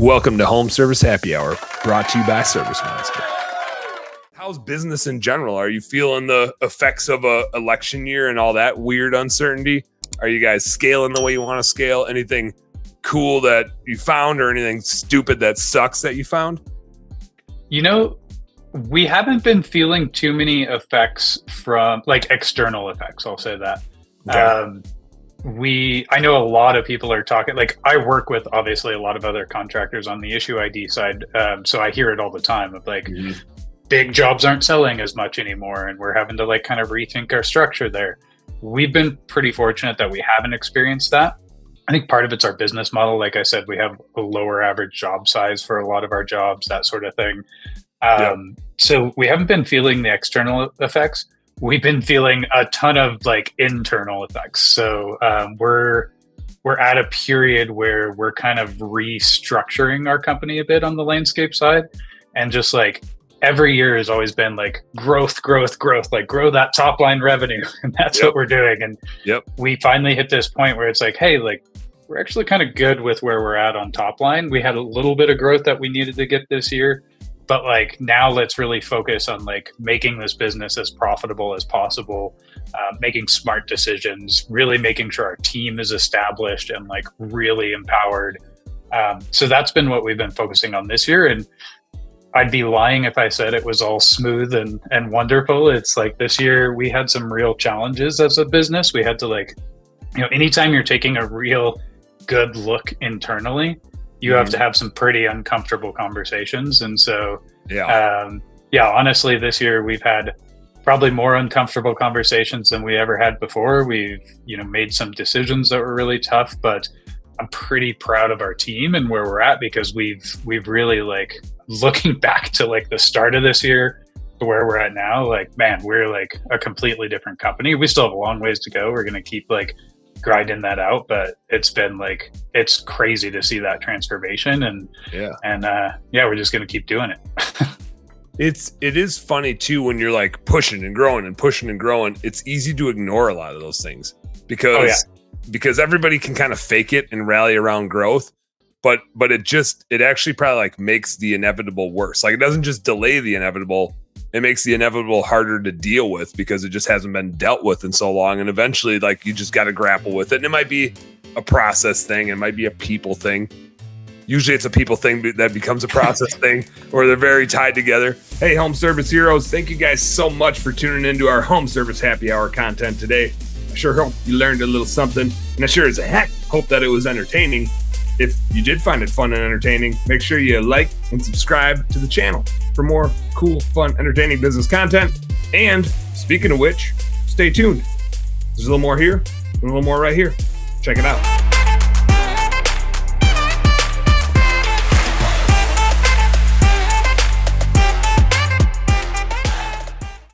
Welcome to Home Service Happy Hour, brought to you by Service Monster. How's business in general? Are you feeling the effects of a election year and all that weird uncertainty? Are you guys scaling the way you want to scale? Anything cool that you found or anything stupid that sucks that you found? You know, we haven't been feeling too many effects from like external effects. I'll say that. Okay. I know a lot of people are talking, like I work with obviously a lot of other contractors on the issue ID side. So I hear it all the time of like big jobs aren't selling as much anymore. And we're having to like kind of rethink our structure there. We've been pretty fortunate that we haven't experienced that. I think part of it's our business model. Like I said, we have a lower average job size for a lot of our jobs, that sort of thing. So we haven't been feeling the external effects. We've been feeling a ton of like internal effects. So we're at a period where we're kind of restructuring our company a bit on the landscape side, and just like every year has always been like growth, like grow that top line revenue, and that's what we're doing. And we finally hit this point where it's like, hey, like we're actually kind of good with where we're at on top line. We had a little bit of growth that we needed to get this year. But like now let's really focus on like making this business as profitable as possible, making smart decisions, really making sure our team is established and like really empowered. So that's been what we've been focusing on this year. And I'd be lying if I said it was all smooth and wonderful. It's like this year we had some real challenges as a business. We had to like, anytime you're taking a real good look internally, you have to have some pretty uncomfortable conversations. And so, honestly, this year we've had probably more uncomfortable conversations than we ever had before. We've, made some decisions that were really tough, but I'm pretty proud of our team and where we're at, because we've really like looking back to like the start of this year to where we're at now, like, man, we're like a completely different company. We still have a long ways to go. We're going to keep like grinding that out, but it's been like, it's crazy to see that transformation, and we're just going to keep doing it. It is funny too when you're like pushing and growing. It's easy to ignore a lot of those things because everybody can kind of fake it and rally around growth, but it actually probably like makes the inevitable worse. Like it doesn't just delay the inevitable, it makes the inevitable harder to deal with because it just hasn't been dealt with in so long. And eventually, like, you just got to grapple with it. And it might be a process thing. It might be a people thing. Usually it's a people thing that becomes a process thing, or they're very tied together. Hey, Home Service Heroes, thank you guys so much for tuning into our Home Service Happy Hour content today. I sure hope you learned a little something. And I sure as heck hope that it was entertaining. If you did find it fun and entertaining, make sure you like and subscribe to the channel for more cool, fun, entertaining business content. And speaking of which, stay tuned. There's a little more here and a little more right here. Check it out.